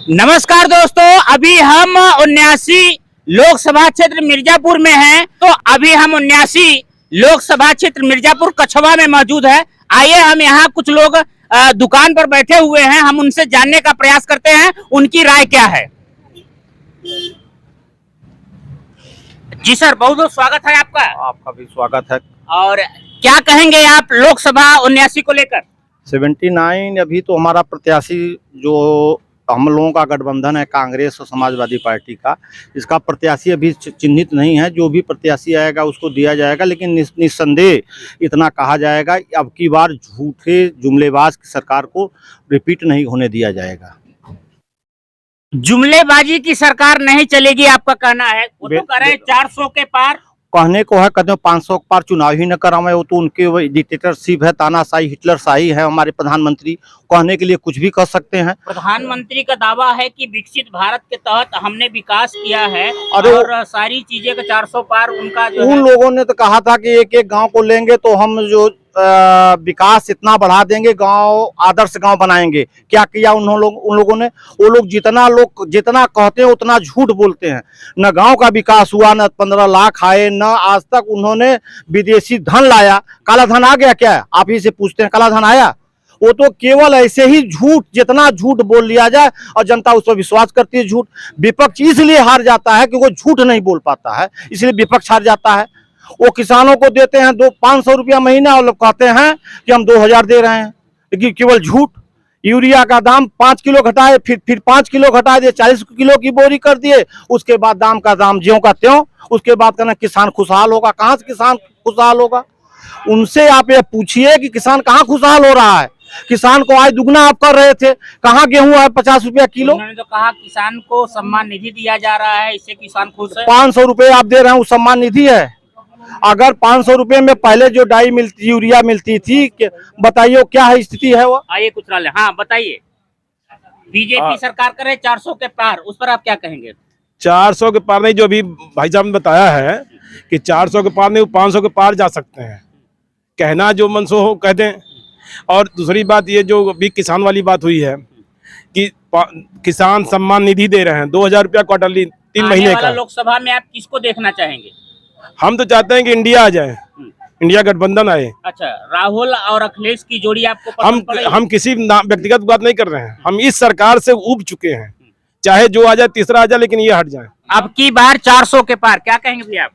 नमस्कार दोस्तों, अभी हम 79 लोकसभा क्षेत्र मिर्जापुर में हैं। तो अभी हम 79 लोकसभा क्षेत्र मिर्जापुर कछवा में मौजूद है। आइए हम यहाँ कुछ लोग दुकान पर बैठे हुए हैं, हम उनसे जानने का प्रयास करते हैं उनकी राय क्या है। जी सर, बहुत बहुत स्वागत है आपका। आपका भी स्वागत है। और क्या कहेंगे आप लोकसभा 79 को लेकर? 79 अभी तो हमारा प्रत्याशी जो हम लोगों का गठबंधन है कांग्रेस और समाजवादी पार्टी का, इसका प्रत्याशी अभी चिन्हित नहीं है। जो भी प्रत्याशी आएगा उसको दिया जाएगा, लेकिन निस्संदेह इतना कहा जाएगा अब की बार झूठे जुमलेबाज की सरकार को रिपीट नहीं होने दिया जाएगा। जुमलेबाजी की सरकार नहीं चलेगी आपका कहना है? वो तो कह रहे हैं 400 के पार। कहने को है, कहते हैं 500 के पार चुनाव ही न करावे, वो तो उनके डिक्टेटरशिप है, तानाशाही हिटलरशाही है। हमारे प्रधानमंत्री कहने के लिए कुछ भी कर सकते हैं। प्रधानमंत्री का दावा है कि विकसित भारत के तहत हमने विकास किया है और सारी चीजें का 400 पार उनका जो उन लोगों ने तो कहा था कि एक एक गांव को लेंगे तो हम जो विकास इतना बढ़ा देंगे, गांव आदर्श गांव बनाएंगे। क्या किया उन लोगों ने? वो लोग जितना कहते हैं उतना झूठ बोलते हैं। न गांव का विकास हुआ, न 15 लाख आए, न आज तक उन्होंने विदेशी धन लाया। काला धन आ गया क्या? आप ही से पूछते हैं, काला धन आया? वो तो केवल ऐसे ही झूठ, जितना झूठ बोल लिया जाए और जनता उस पर विश्वास करती है। झूठ विपक्ष इसलिए हार जाता है कि वो झूठ नहीं बोल पाता है, इसलिए विपक्ष हार जाता है। वो किसानों को देते हैं 500 रुपया महीना और लोग कहते हैं कि हम 2000 दे रहे हैं, लेकिन केवल झूठ। यूरिया का दाम 5 किलो घटाए, फिर 5 किलो घटा दिए, 40 किलो की बोरी कर दिए। उसके बाद दाम का दाम ज्यों का त्यों। उसके बाद कहना किसान खुशहाल होगा। कहाँ से किसान खुशहाल होगा? उनसे आप ये पूछिए कि किसान कहाँ खुशहाल हो रहा है। किसान को आज दुगना आप कर रहे थे, कहाँ गेहूं है 50 रुपया किलो। उन्होंने तो कहा किसान को सम्मान निधि दिया जा रहा है, इससे किसान खुश है। 500 रुपये आप दे रहे हैं, वो सम्मान निधि है। अगर 500 रुपये में पहले जो डाई मिलती, यूरिया मिलती थी, बताइए क्या है स्थिति है वो? आइए कुछ ले। हाँ बताइए। बीजेपी सरकार करे 400 के पार, उस पर आप क्या कहेंगे? 400 के पार नहीं, जो अभी भाई साहब ने बताया है कि 400 के पार नहीं, 500 के पार जा सकते हैं। कहना जो मनसो हो कह दें। और दूसरी बात ये जो अभी किसान वाली बात हुई है कि किसान सम्मान निधि दे रहे हैं 2000 रुपया क्वार्टरली 3 महीने का। लोकसभा में आप किसको देखना चाहेंगे? हम तो चाहते हैं कि इंडिया आ जाए, इंडिया गठबंधन आए। अच्छा, राहुल और अखिलेश की जोड़ी आपको पसंद पड़ेगी? हम किसी व्यक्तिगत बात नहीं कर रहे हैं। हम इस सरकार से ऊब चुके हैं, चाहे जो आ जाए, तीसरा आ जाए, लेकिन ये हट जाए। अब की बार 400 के पार, क्या कहेंगे भैया आप?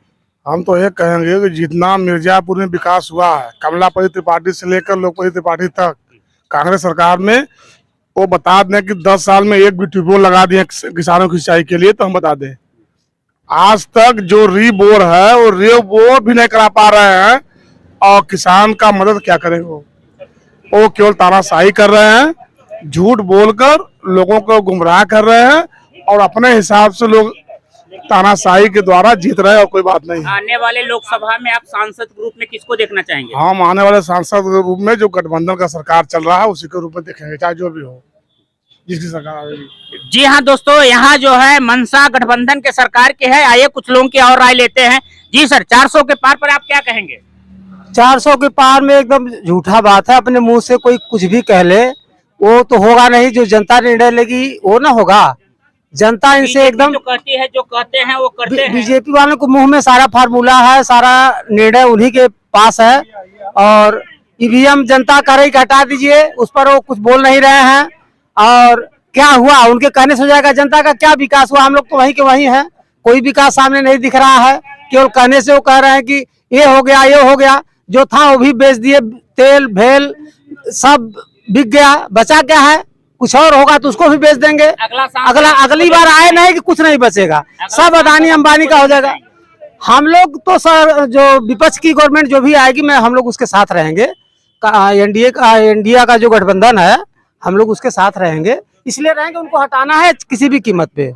हम तो ये कहेंगे कि जितना मिर्जापुर में विकास हुआ है, कमलापति त्रिपाठी से लेकर लोकपति त्रिपाठी तक, कांग्रेस सरकार में, वो बता दें कि 10 साल में एक भी ट्यूबवेल लगा दिए किसानों की सिंचाई के लिए, तो हम बता दें आज तक जो रीबोर है वो रीबोर भी नहीं करा पा रहे हैं। और किसान का मदद क्या करें? वो केवल तानाशाही कर रहे हैं, झूठ बोलकर लोगों को गुमराह कर रहे हैं और अपने हिसाब से लोग तानाशाही के द्वारा जीत रहे हैं और कोई बात नहीं है। आने वाले लोकसभा में आप सांसद के रूप में किसको देखना चाहेंगे? हम आने वाले सांसद के रूप में जो गठबंधन का सरकार चल रहा है उसी के रूप में देखेंगे, चाहे जो भी हो, जिसकी सरकार आएगी। जी हाँ दोस्तों, यहाँ जो है मनसा गठबंधन के सरकार के है। आइए कुछ लोगों की और राय लेते हैं। जी सर, 400 के पार पर आप क्या कहेंगे? 400 के पार में एकदम झूठा बात है। अपने मुंह से कोई कुछ भी कह ले, वो तो होगा नहीं। जो जनता निर्णय लेगी वो ना होगा। जनता इनसे एकदम जो कहती है, जो कहते हैं वो करते हैं। बीजेपी वालों को मुंह में सारा फार्मूला है, सारा निर्णय उन्हीं के पास है। और ईवीएम जनता कह रही हटा दीजिए, उस पर वो कुछ बोल नहीं रहे हैं। और क्या हुआ उनके कहने से हो जाएगा? जनता का क्या विकास हुआ? हम लोग तो वहीं के वहीं हैं, कोई विकास सामने नहीं दिख रहा है। केवल कहने से वो कह रहे हैं कि ये हो गया, ये हो गया। जो था वो भी बेच दिए, तेल भेल सब बिक गया, बचा क्या है? कुछ और होगा तो उसको भी बेच देंगे। अगली बार आए नहीं कि कुछ नहीं बचेगा, सब अदानी अंबानी का हो जाएगा। हम लोग तो सर, जो विपक्ष की गवर्नमेंट जो भी आएगी, हम लोग उसके साथ रहेंगे। इंडिया का जो गठबंधन है, हम लोग उसके साथ रहेंगे। इसलिए रहेंगे, उनको हटाना है किसी भी कीमत पे।